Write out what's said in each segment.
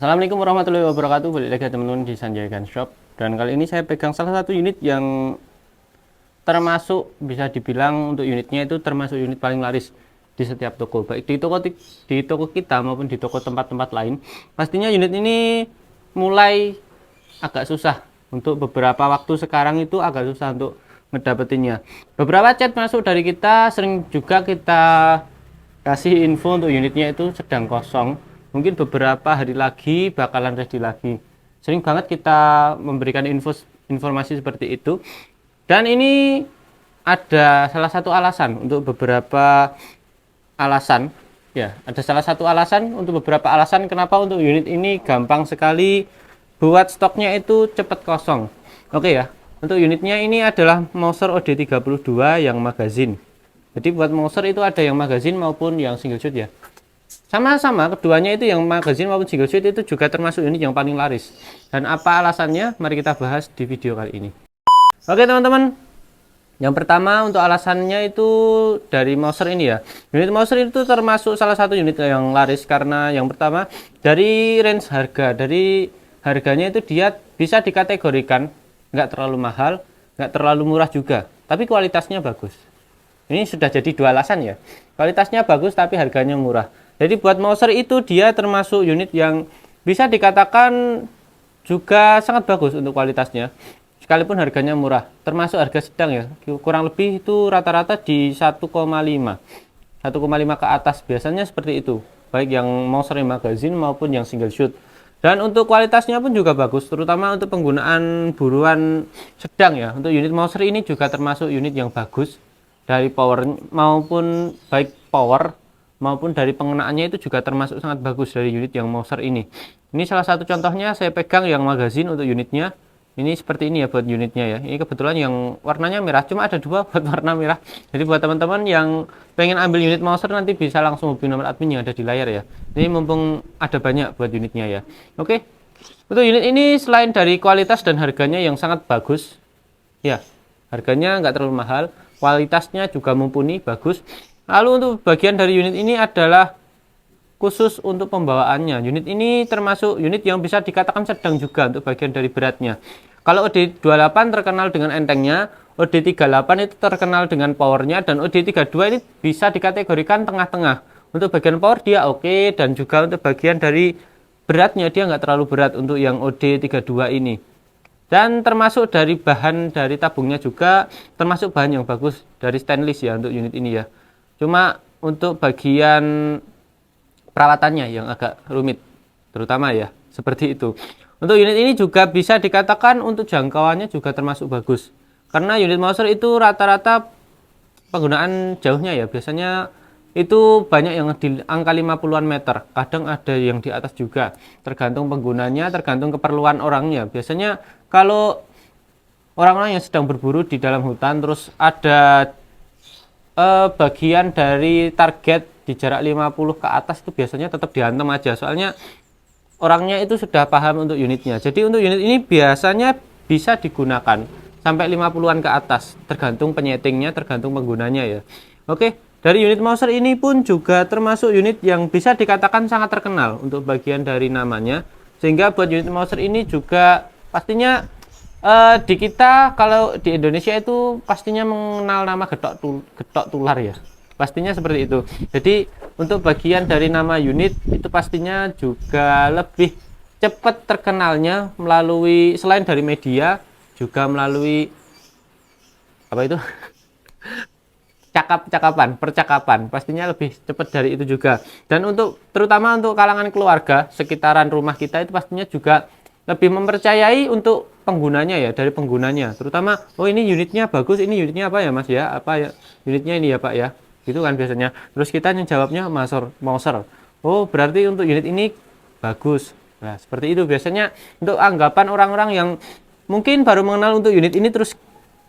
Assalamualaikum warahmatullahi wabarakatuh. Balik lagi teman-teman di Sanjay Gun Shop. Dan kali ini saya pegang salah satu unit yang termasuk bisa dibilang untuk unitnya itu termasuk unit paling laris di setiap toko, baik di toko kita maupun di toko tempat-tempat lain. Pastinya unit ini mulai agak susah untuk beberapa waktu sekarang, itu agak susah untuk ngedapetinnya. Beberapa chat masuk dari kita, sering juga kita kasih info untuk unitnya itu sedang kosong, mungkin beberapa hari lagi bakalan ready lagi. Sering banget kita memberikan informasi seperti itu. Dan ini ada salah satu alasan untuk beberapa alasan ya, ada salah satu alasan untuk beberapa alasan kenapa untuk unit ini gampang sekali buat stoknya itu cepat kosong. Oke ya, untuk unitnya ini adalah Mouser OD32 yang magazine. Jadi buat Mouser itu ada yang magazine maupun yang single shoot ya. Sama-sama keduanya itu, yang magazine maupun single shoot itu juga termasuk unit yang paling laris. Dan apa alasannya? Mari kita bahas di video kali ini. Oke teman-teman, yang pertama untuk alasannya itu dari Mouser ini ya. Unit Mouser itu termasuk salah satu unit yang laris karena yang pertama dari range harga. Dari harganya itu dia bisa dikategorikan nggak terlalu mahal, nggak terlalu murah juga, tapi kualitasnya bagus. Ini sudah jadi dua alasan ya. Kualitasnya bagus tapi harganya murah. Jadi buat Mouser itu dia termasuk unit yang bisa dikatakan juga sangat bagus untuk kualitasnya. Sekalipun harganya murah, termasuk harga sedang ya, kurang lebih itu rata-rata di 1,5 ke atas, biasanya seperti itu, baik yang Mouser yang magazine maupun yang single shoot. Dan untuk kualitasnya pun juga bagus, terutama untuk penggunaan buruan sedang ya. Untuk unit Mouser ini juga termasuk unit yang bagus, dari power maupun baik power maupun dari penggunaannya itu juga termasuk sangat bagus dari unit yang Mouser ini. Ini salah satu contohnya, saya pegang yang magazine untuk unitnya. Ini seperti ini ya buat unitnya ya. Ini kebetulan yang warnanya merah, cuma ada dua buat warna merah. Jadi buat teman-teman yang pengen ambil unit Mouser nanti bisa langsung hubungi nomor admin yang ada di layar ya. Ini mumpung ada banyak buat unitnya ya. Oke. Untuk unit ini selain dari kualitas dan harganya yang sangat bagus, ya harganya nggak terlalu mahal, kualitasnya juga mumpuni, bagus. Lalu untuk bagian dari unit ini adalah khusus untuk pembawaannya. Unit ini termasuk unit yang bisa dikatakan sedang juga untuk bagian dari beratnya. Kalau OD28 terkenal dengan entengnya, OD38 itu terkenal dengan powernya, dan OD32 ini bisa dikategorikan tengah-tengah. Untuk bagian power dia oke, dan juga untuk bagian dari beratnya dia nggak terlalu berat untuk yang OD32 ini. Dan termasuk dari bahan dari tabungnya juga termasuk bahan yang bagus dari stainless ya untuk unit ini ya. Cuma untuk bagian perawatannya yang agak rumit, terutama ya, seperti itu. Untuk unit ini juga bisa dikatakan untuk jangkauannya juga termasuk bagus. Karena unit Mouser itu rata-rata penggunaan jauhnya ya, biasanya itu banyak yang di angka 50-an meter. Kadang ada yang di atas juga. Tergantung penggunanya, tergantung keperluan orangnya. Biasanya kalau orang-orang yang sedang berburu di dalam hutan, terus ada bagian dari target di jarak 50 ke atas, itu biasanya tetap dihantam aja, soalnya orangnya itu sudah paham untuk unitnya. Jadi untuk unit ini biasanya bisa digunakan sampai 50-an ke atas, tergantung penyetingnya, tergantung penggunanya ya. Oke, dari unit Mouser ini pun juga termasuk unit yang bisa dikatakan sangat terkenal untuk bagian dari namanya, sehingga buat unit Mouser ini juga pastinya di kita kalau di Indonesia itu pastinya mengenal nama getok tular ya. Pastinya seperti itu. Jadi untuk bagian dari nama unit itu pastinya juga lebih cepat terkenalnya melalui, selain dari media, juga melalui apa itu? Percakapan. Pastinya lebih cepat dari itu juga. Dan untuk terutama untuk kalangan keluarga sekitaran rumah kita itu pastinya juga lebih mempercayai untuk penggunanya ya, dari penggunanya. Terutama oh ini unitnya bagus, ini unitnya apa ya Mas ya? Apa ya? Unitnya ini ya Pak ya. Gitu kan biasanya. Terus kita yang jawabnya Mouser. Oh, berarti untuk unit ini bagus. Nah, seperti itu biasanya untuk anggapan orang-orang yang mungkin baru mengenal untuk unit ini, terus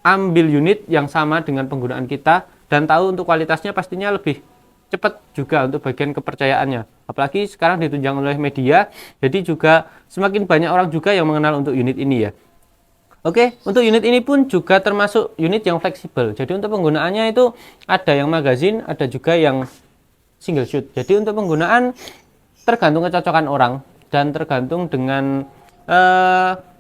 ambil unit yang sama dengan penggunaan kita dan tahu untuk kualitasnya, pastinya lebih cepat juga untuk bagian kepercayaannya. Apalagi sekarang ditunjang oleh media, jadi juga semakin banyak orang juga yang mengenal untuk unit ini ya. Oke, untuk unit ini pun juga termasuk unit yang fleksibel. Jadi untuk penggunaannya itu ada yang magazine, ada juga yang single shoot. Jadi untuk penggunaan tergantung kecocokan orang. dan tergantung dengan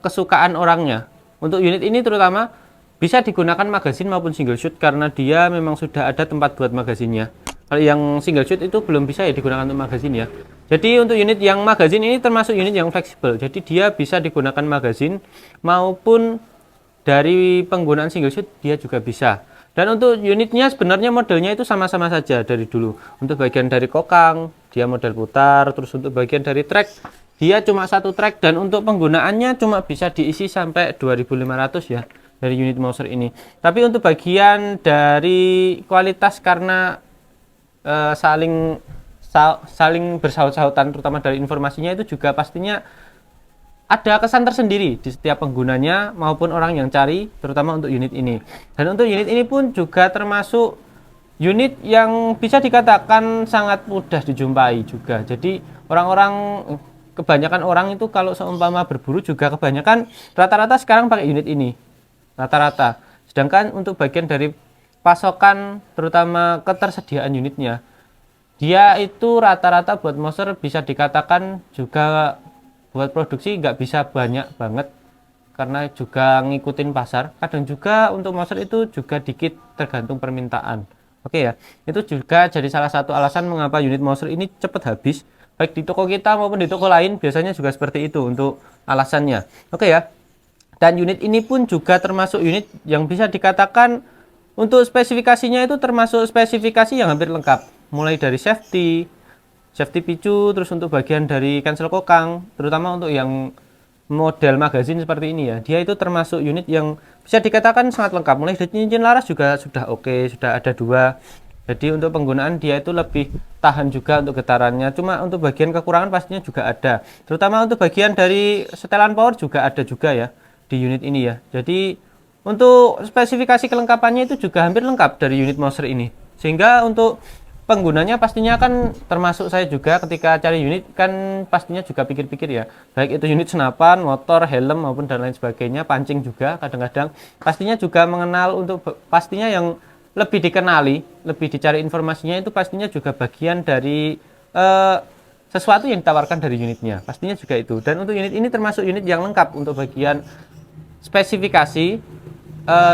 kesukaan orangnya. Untuk unit ini terutama bisa digunakan magazin maupun single shoot karena dia memang sudah ada tempat buat magazinnya. Kalau yang single shoot itu belum bisa ya digunakan untuk magazin ya. Jadi untuk unit yang magazin ini termasuk unit yang fleksibel. Jadi dia bisa digunakan magazin maupun dari penggunaan single shoot dia juga bisa. Dan untuk unitnya sebenarnya modelnya itu sama-sama saja dari dulu. Untuk bagian dari kokang, dia model putar. Terus untuk bagian dari track, dia cuma satu track. Dan untuk penggunaannya cuma bisa diisi sampai 2500 ya dari unit Mouser ini. Tapi untuk bagian dari kualitas karena saling bersaut-sautan terutama dari informasinya itu juga pastinya ada kesan tersendiri di setiap penggunanya maupun orang yang cari, terutama untuk unit ini. Dan untuk unit ini pun juga termasuk unit yang bisa dikatakan sangat mudah dijumpai juga. Jadi kebanyakan orang itu kalau seumpama berburu juga kebanyakan rata-rata sekarang pakai unit ini. Rata-rata. Sedangkan untuk bagian dari pasokan terutama ketersediaan unitnya, dia itu rata-rata buat Mouser bisa dikatakan juga buat produksi nggak bisa banyak banget karena juga ngikutin pasar. Kadang juga untuk Mouser itu juga dikit tergantung permintaan. Oke ya, itu juga jadi salah satu alasan mengapa unit Mouser ini cepat habis baik di toko kita maupun di toko lain, biasanya juga seperti itu untuk alasannya. Oke ya, dan unit ini pun juga termasuk unit yang bisa dikatakan untuk spesifikasinya itu termasuk spesifikasi yang hampir lengkap, mulai dari safety picu, terus untuk bagian dari cancel kokang, terutama untuk yang model magazin seperti ini ya, dia itu termasuk unit yang bisa dikatakan sangat lengkap. Mulai dari cincin laras juga sudah oke, sudah ada dua. Jadi untuk penggunaan dia itu lebih tahan juga untuk getarannya. Cuma untuk bagian kekurangan pastinya juga ada, terutama untuk bagian dari setelan power juga ada juga ya di unit ini ya. Jadi untuk spesifikasi kelengkapannya itu juga hampir lengkap dari unit Mouser ini, sehingga untuk penggunanya pastinya kan termasuk saya juga ketika cari unit kan pastinya juga pikir-pikir ya, baik itu unit senapan, motor, helm maupun dan lain sebagainya, pancing juga kadang-kadang pastinya juga mengenal. Untuk pastinya yang lebih dikenali, lebih dicari informasinya itu pastinya juga bagian dari sesuatu yang ditawarkan dari unitnya, pastinya juga itu. Dan untuk unit ini termasuk unit yang lengkap untuk bagian spesifikasi,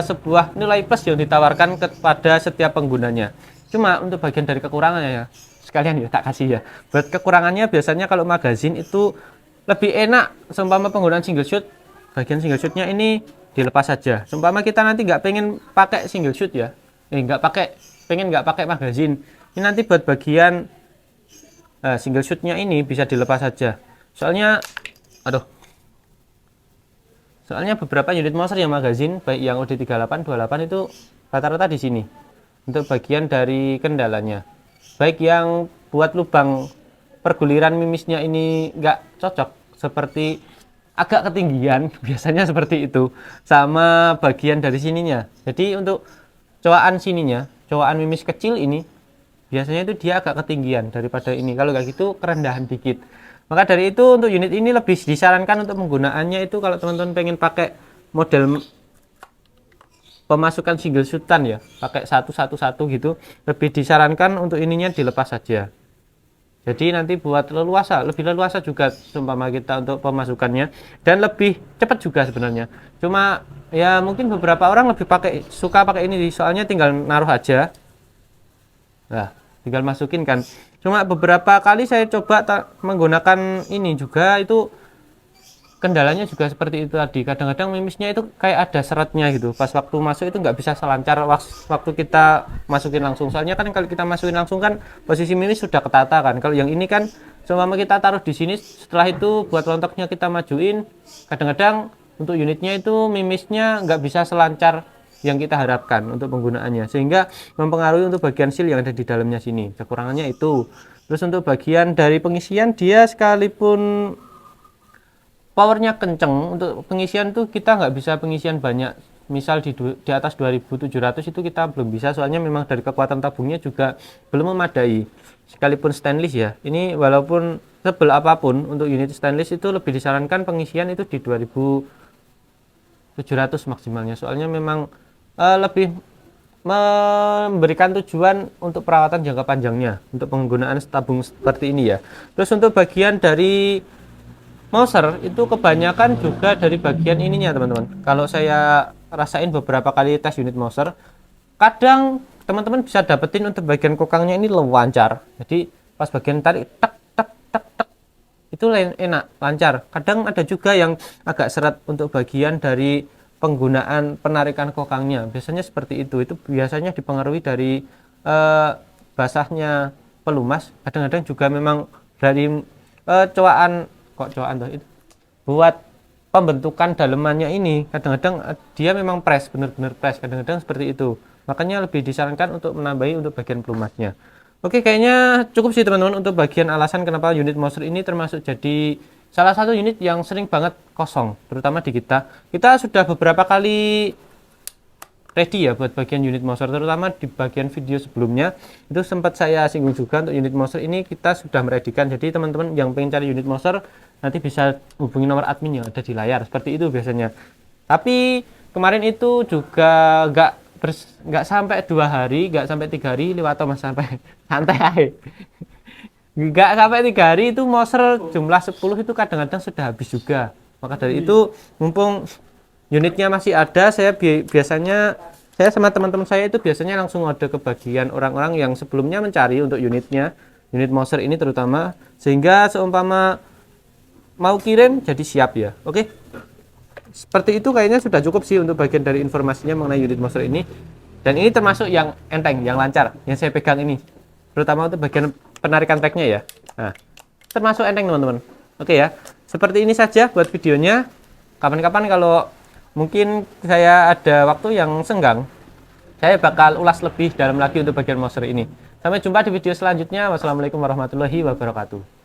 sebuah nilai plus yang ditawarkan kepada setiap penggunanya. Cuma untuk bagian dari kekurangannya ya, sekalian ya tak kasih ya. Buat kekurangannya biasanya kalau magazin itu lebih enak, seumpama penggunaan single shoot, bagian single shootnya ini dilepas saja. Seumpama kita nanti nggak pengen pakai single shoot ya, pengen nggak pakai magazin, ini nanti buat bagian single shootnya ini bisa dilepas saja. Soalnya beberapa unit Mouser yang magazin, baik yang OD38, 28 itu rata-rata di sini. Untuk bagian dari kendalanya, baik yang buat lubang perguliran mimisnya ini nggak cocok, seperti agak ketinggian, biasanya seperti itu, sama bagian dari sininya. Jadi untuk cowaan sininya, cowaan mimis kecil ini, biasanya itu dia agak ketinggian daripada ini. Kalau nggak gitu kerendahan dikit. Maka dari itu untuk unit ini lebih disarankan untuk penggunaannya itu kalau teman-teman pengen pakai model pemasukan single shootan ya, pakai satu gitu, lebih disarankan untuk ininya dilepas saja. Jadi nanti buat lebih leluasa juga seumpama kita untuk pemasukannya, dan lebih cepat juga sebenarnya. Cuma ya mungkin beberapa orang lebih suka pakai ini, soalnya tinggal naruh aja. Nah, tinggal masukin kan. Cuma beberapa kali saya coba menggunakan ini juga, itu kendalanya juga seperti itu tadi. Kadang-kadang mimisnya itu kayak ada seratnya gitu. Pas waktu masuk itu nggak bisa selancar waktu kita masukin langsung. Soalnya kan kalau kita masukin langsung kan posisi mimis sudah ketata kan. Kalau yang ini kan selama kita taruh di sini, setelah itu buat lontoknya kita majuin, kadang-kadang untuk unitnya itu mimisnya nggak bisa selancar yang kita harapkan untuk penggunaannya, sehingga mempengaruhi untuk bagian seal yang ada di dalamnya sini. Kekurangannya itu. Terus untuk bagian dari pengisian, dia sekalipun powernya kenceng, untuk pengisian tuh kita nggak bisa pengisian banyak. Misal di atas 2700 itu kita belum bisa, soalnya memang dari kekuatan tabungnya juga belum memadai. Sekalipun stainless ya, ini walaupun tebal apapun, untuk unit stainless itu lebih disarankan pengisian itu di 2700 maksimalnya. Soalnya memang lebih memberikan tujuan untuk perawatan jangka panjangnya untuk penggunaan tabung seperti ini ya. Terus untuk bagian dari Mouser itu kebanyakan juga dari bagian ininya teman-teman. Kalau saya rasain beberapa kali tes unit Mouser, kadang teman-teman bisa dapetin untuk bagian kokangnya ini lancar. Jadi pas bagian tarik tak tak tak tak itu enak lancar. Kadang ada juga yang agak seret untuk bagian dari penggunaan penarikan kokangnya. Biasanya seperti itu biasanya dipengaruhi dari basahnya pelumas. Kadang-kadang juga memang dari cowaan kok cowaan tuh itu buat pembentukan dalemannya ini. Kadang-kadang dia memang press, benar-benar press. Kadang-kadang seperti itu. Makanya lebih disarankan untuk menambahi untuk bagian pelumasnya. Oke, kayaknya cukup sih teman-teman untuk bagian alasan kenapa unit Mouser ini termasuk jadi salah satu unit yang sering banget kosong, terutama di kita. Kita sudah beberapa kali ready ya buat bagian unit Mouser, terutama di bagian video sebelumnya itu sempat saya singgung juga untuk unit Mouser ini kita sudah meredikan. Jadi teman-teman yang pengen cari unit Mouser nanti bisa hubungi nomor admin yang ada di layar seperti itu biasanya. Tapi kemarin itu juga nggak sampai 2 hari, nggak sampai 3 hari lewat mas sampai santai aja. Nggak sampai 3 hari itu Mouser jumlah 10 itu kadang-kadang sudah habis juga. Maka dari itu mumpung unitnya masih ada, saya biasanya saya sama teman-teman saya itu biasanya langsung ada ke bagian orang-orang yang sebelumnya mencari untuk unitnya, unit Mouser ini terutama, sehingga seumpama mau kirim jadi siap ya. Oke. Seperti itu kayaknya sudah cukup sih untuk bagian dari informasinya mengenai unit Mouser ini. Dan ini termasuk yang enteng, yang lancar, yang saya pegang ini. Terutama untuk bagian penarikan tagnya ya. Nah, termasuk enteng teman-teman. Oke ya. Seperti ini saja buat videonya. Kapan-kapan kalau mungkin saya ada waktu yang senggang, saya bakal ulas lebih dalam lagi untuk bagian Mouser ini. Sampai jumpa di video selanjutnya. Wassalamualaikum warahmatullahi wabarakatuh.